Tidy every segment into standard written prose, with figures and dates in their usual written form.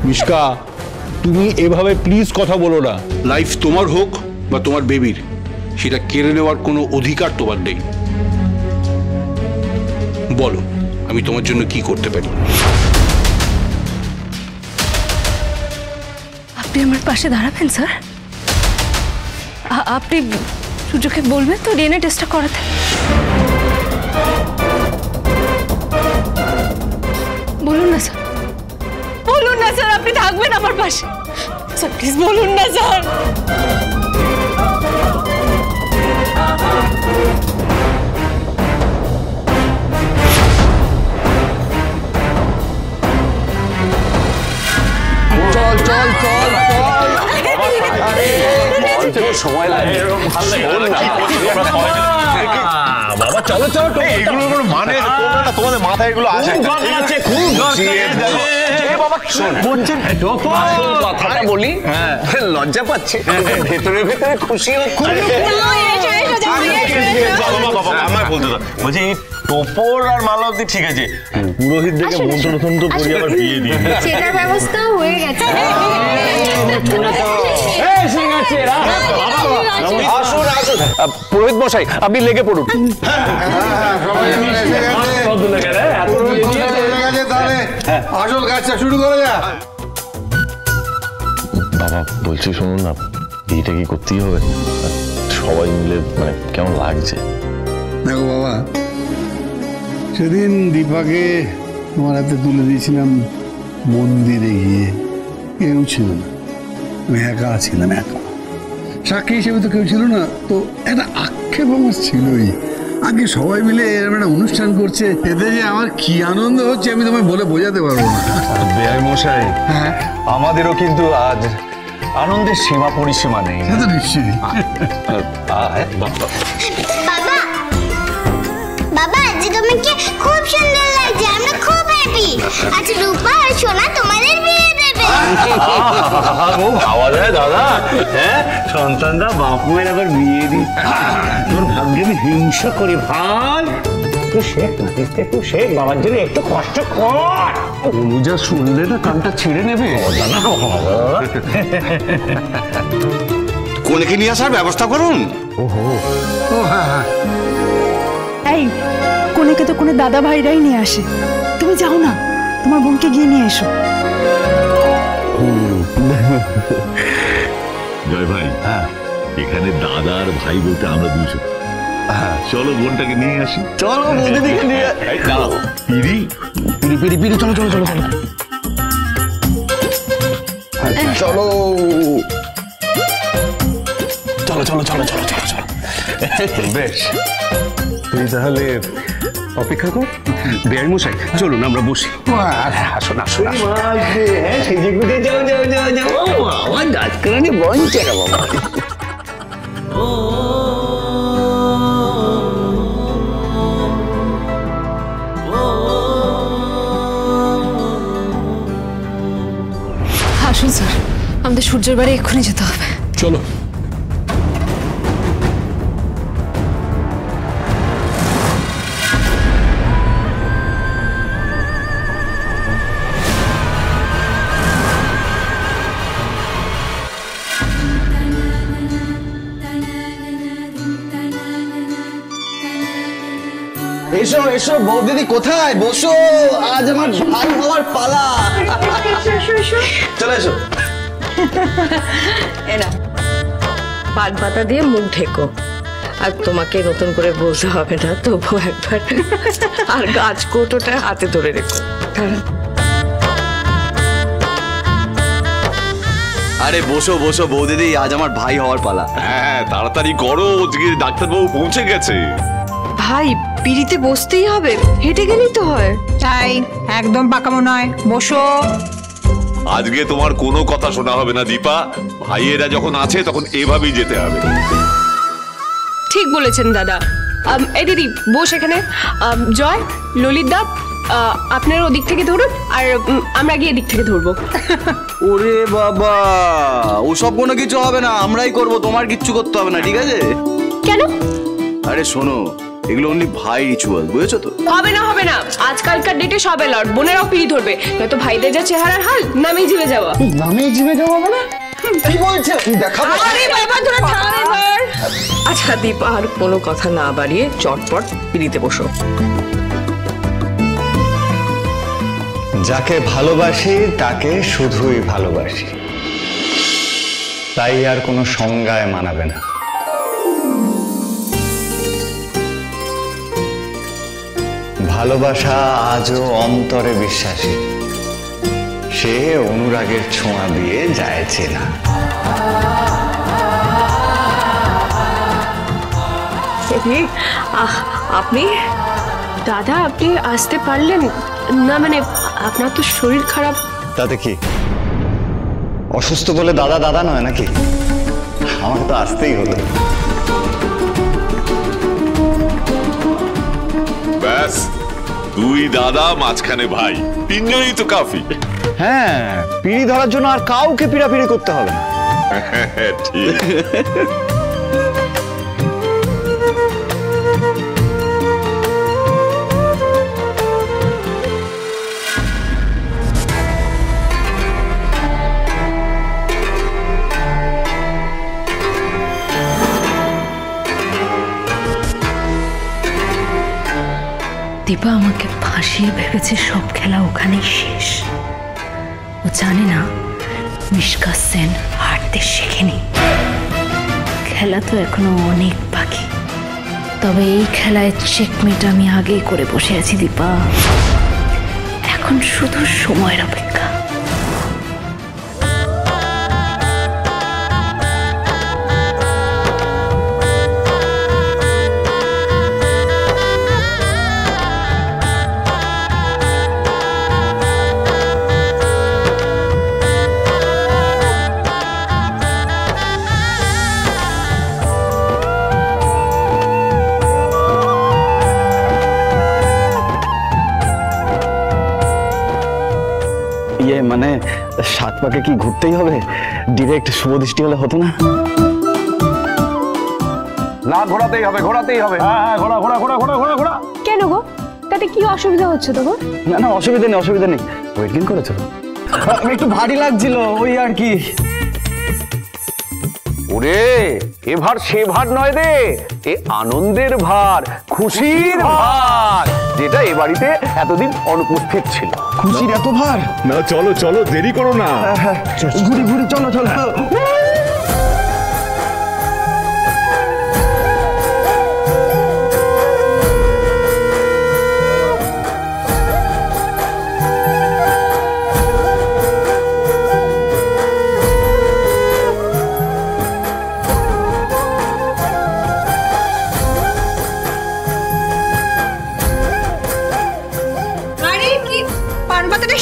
মিশকা, তুমি এভাবে প্লিজ কথা বলো না। লাইফ তোমার হোক বা তোমার বেবির, সেটা কেড়ে নেওয়ার কোনো অধিকার তোমার নেই। বলো, আমি তোমার জন্য কি করতে পারি? আপনি আমার পাশে দাঁড়াবেন স্যার? আপনি সূর্যকে বলবেন তো ডিএনএ টেস্টটা করাতে? বলুন না স্যার, বলুন না স্যার, আপনি থাকবেন আমার পাশে। স্যার প্লিজ বলুন না স্যার। চল চল চল চল, সময় লাগে। বাবা চলো চলো, এগুলোর কোনো মানে তোমাদের মাথায় এগুলো আছে? কথাটা বলি, লজ্জা পাচ্ছে, ভেতরে ভেতরে খুশি হচ্ছে। আমায় বলতে দাও, বলছি টোপর আর মালাবতী ঠিক আছে, পুরোহিত দেখে মন্ত্র তো করি আবার বিয়ে দিয়ে সেটার ব্যবস্থা হয়ে গেছে। আসুন আসুন পুরোহিত মশাই, আপনি লেগে পড়ুন। আসল কাজটা শুরু করা যাক। বাবা বলছি শুনুন না, বিয়েটা কি করতেই হবে? সবাই মিলে মানে কেমন লাগছে? দেখো বাবা, সেদিন দীপাকে তোমার হাতে তুলে দিয়েছিলাম মন্দিরে গিয়ে, কেউ ছিল না, আমি একা ছিলাম, একা। সাক্ষী হিসেবে তো কেউ ছিল না, তো একটা আক্ষেপ আমার ছিলই। আগে সবাই মিলে এরকম একটা অনুষ্ঠান করছে, এতে যে আমার কি আনন্দ হচ্ছে আমি তোমায় বলে বোঝাতে পারবো না। বেআই মশাই, আমাদেরও কিন্তু আজ আনন্দের সীমা পরিসীমা নেই। তো নিশ্চয়ই। বাবা, বাবা আজ তোমাকে খুব সুন্দর লাগছে, আমরা খুব হ্যাপি। আজ রূপা আর সোনা তোমাদের বিয়ে দেবে। ভাবা যায় দাদা? হ্যাঁ, সন্তানরা বাপ মায়ের আবার বিয়ে দিই। তোর ভাগ্যে আমি হিংসা করি ভাই। তুই শেখ নাতিস, একটু শেখ, বাবার জন্য একটু কষ্ট কর। অনুজা শুনলে না কানটা ছিঁড়ে নেবে। কোনেকে নিয়ে আসার ব্যবস্থা করুন। এই কোনেকে তো কোনে দাদা ভাইরাই নিয়ে আসে, তুমি যাও না, তোমার বোনকে গিয়ে নিয়ে এসো। জয় ভাই, এখানে দাদা আর ভাই বলতে আমরা দুজন। চলো বোনটাকে নিয়ে আসি। চলো বৌদিদিকে নিয়ে। পিড়ি পিড়ি পিড়ি পিড়ি, চলো চলো চলো চলো চলো চলো চলো চলো চলো চলো চলো। বেশ, তুই তাহলে অপেক্ষা কর। বেআই মশাই চলুন আমরা বসি। আসুন আসুন। হ্যাঁ, সেই যেগুলো যাও যাও যাও যাও। আমার রাজকারণে বঞ্চে না বাবা। আসুন স্যার, আমাদের সূর্যের বাড়ি এক্ষুনি যেতে হবে। চলো। এসো এসো বৌদিদি, কোথায়? বসো, আজ আমার ভাই হওয়ার পালা। চলে এসো। এনা পান পাতা দিয়ে মুখ ঢেকো, আর তোমাকে নতুন করে বলতে হবে না, তবু একবার আর গাছ কৌটোটা হাতে ধরে রেখো। আরে বসো বসো বৌদিদি, আজ আমার ভাই হওয়ার পালা। হ্যাঁ তাড়াতাড়ি করো, আজকে ডাক্তারবাবু পৌঁছে গেছে। ভাই পিড়িতে বসতেই হবে, হেঁটে গেলেই তো হয়। তাই একদম পাকামো নয়, বসো। আজকে তোমার কোনো কথা শোনা হবে না দীপা, ভাইয়েরা যখন আছে তখন এভাবেই যেতে হবে। ঠিক বলেছেন দাদা। এই দিদি বস এখানে। জয়, ললিত দা, আপনার ওদিক থেকে ধরুন, আর আমরা গিয়ে এদিক থেকে ধরবো। ওরে বাবা, ওসব কোনো কিছু হবে না, আমরাই করব, তোমার কিচ্ছু করতে হবে না, ঠিক আছে? কেন? আরে শোনো, এগুলো অনলি ভাই রিচুয়াল, বুঝেছো তো? হবে না আজকালকার ডেটে সব এলাউড। বোনেরাও পিড়ি ধরবে, নয়তো ভাইদের যা চেহারার হাল, নামেই জিভে যাওয়া। নামেই জিভে যাওয়া মানে কি বলছে? দেখাবো। আরে বাবা তোরা থাম এবার। আচ্ছা দীপা, আর কোনো কথা না বাড়িয়ে চটপট পিড়িতে বসো। যাকে ভালোবাসি তাকে শুধুই ভালোবাসি, তাই আর কোনো সংজ্ঞায় মানাবে না। ভালোবাসা আজও অন্তরে বিশ্বাসী, সে অনুরাগের ছোঁয়া দিয়ে যায় চেনা। আপনি দাদা আপনি আসতে পারলেন না? মানে আপনার তো শরীর খারাপ। তাতে কি, অসুস্থ বলে দাদা দাদা নয় নাকি? আমার তো আসতেই হলো। ব্যাস, দুই দাদা মাঝখানে ভাই, তিনজনই তো কাফি। হ্যাঁ, পিড়ি ধরার জন্য আর কাউকে পিড়াপিড়ি করতে হবে না। ঠিক। দীপা আমাকে ফাঁসিয়ে ভেবেছে সব খেলা ওখানেই শেষ। ও জানে না মিশকা সেন হারতে শেখেনি। খেলা তো এখনো অনেক বাকি, তবে এই খেলায় চেকমেট আমি আগেই করে বসে আছি দীপা। এখন শুধু সময়ের অপেক্ষা। মানে সাত পাকে কি ঘুরতেই হবে? ডিরেক্ট শুভদৃষ্টি হলে হতো না? না, ঘোরাতেই হবে, ঘোরাতেই হবে। হ্যাঁ, ঘোরা ঘোরা ঘোরা ঘোরা ঘোরা ঘোরা। কেন গো, তাতে কি অসুবিধা হচ্ছে তোমার? না না, অসুবিধা নেই, অসুবিধা নেই। ওয়েট গেইন করেছো? একটু ভারী লাগছিল, ওই আর কি। ওরে, এ ভার সে ভার নয় রে, এ আনন্দের ভার, খুশির ভার, যেটা এ বাড়িতে এতদিন অনুপস্থিত ছিল। খুশির এত ভার? না চলো চলো, দেরি করো না। ঘুরি ঘুরি, চলো চলো।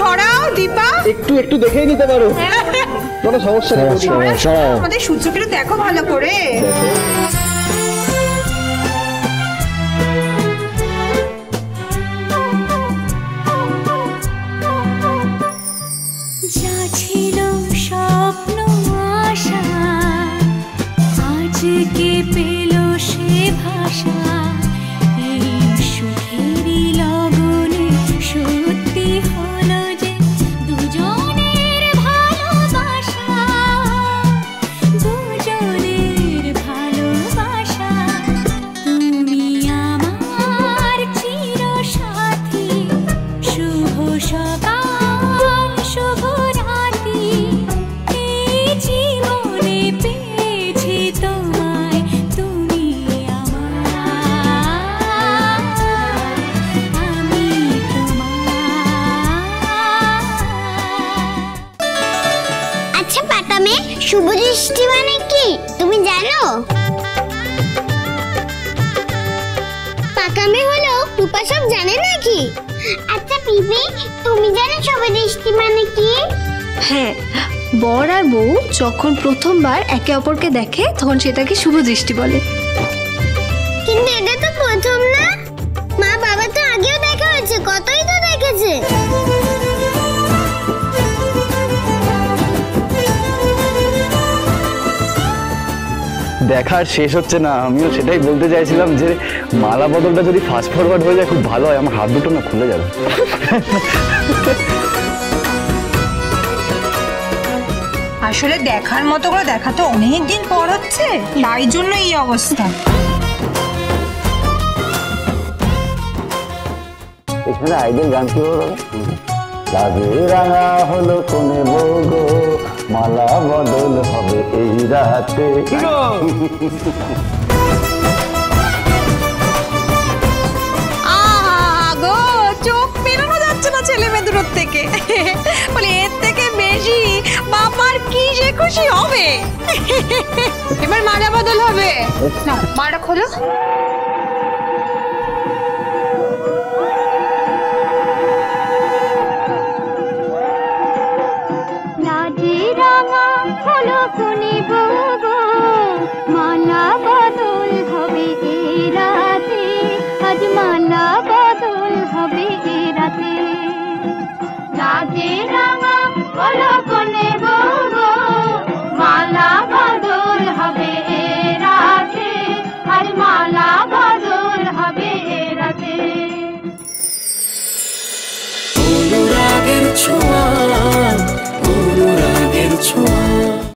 সরাও দীপা, একটু একটু দেখেই নিতে পারো, কোনো সমস্যা নেই। আমাদের সূর্যকে দেখো ভালো করে। যা ছিল স্বপ্ন আশা, আজকে পেল সে ভাষা। এই সুখেরই লগনে সত্যি হলো যে দুজনের ভালোবাসা, দুজনের ভালোবাসা। তুমি আমার চিরসাথী, শুভ সকাল শুভ রাতি। এই জীবনে পেয়েছি তোমায়, তুমি আমার, আমি তোমার। আচ্ছা পাকামে, শুভ দৃষ্টি মানে কি তুমি জানো? পাকামে হলো রূপা সব জানে নাকি? আচ্ছা পিপি, তুমি জানো শুভ দৃষ্টি মানে কি? হ্যাঁ, বর আর বউ যখন প্রথমবার একে অপরকে দেখে তখন সেটাকে শুভ দৃষ্টি বলে। কিন্তু এটা তো প্রথম না, মা বাবা তো আগেও দেখা হয়েছে, কতই তো দেখেছে। দেখার শেষ হচ্ছে না। আমিও সেটাই বলতে চাইছিলাম যে মালা বদলটা যদি ফাস্ট ফরওয়ার্ড হয়ে যায় খুব ভালো হয়, আমার হাত দুটো না খুলে যাবে। আসলে দেখার মতো করে দেখা তো অনেকদিন পর হচ্ছে, তাই জন্য এই অবস্থা। এখানে আইডল গান কি হলো? লাগে রাঙা হলো কোনে বগো, মালা বদল হবে এই রাতে। গো চোখ বেরোনো যাচ্ছে না ছেলে মেয়ে দূর থেকে, বলে এর থেকে বেশি বাবার কি যে খুশি হবে। এবার মালা বদল হবে না, মালা খোলো। লাজে রাঙা হলো কোনে বগো, মালা বদল হবে এ রাতে, আজ মালা বদল হবে এ রাতে। লাজে রাঙা হলো কোনে বগো, মালা বদল হবে এ রাতে, আজ মালা বদল হবে এ রাতে। অনুরাগের ছোঁয়া, অনুরাগের ছোঁয়া।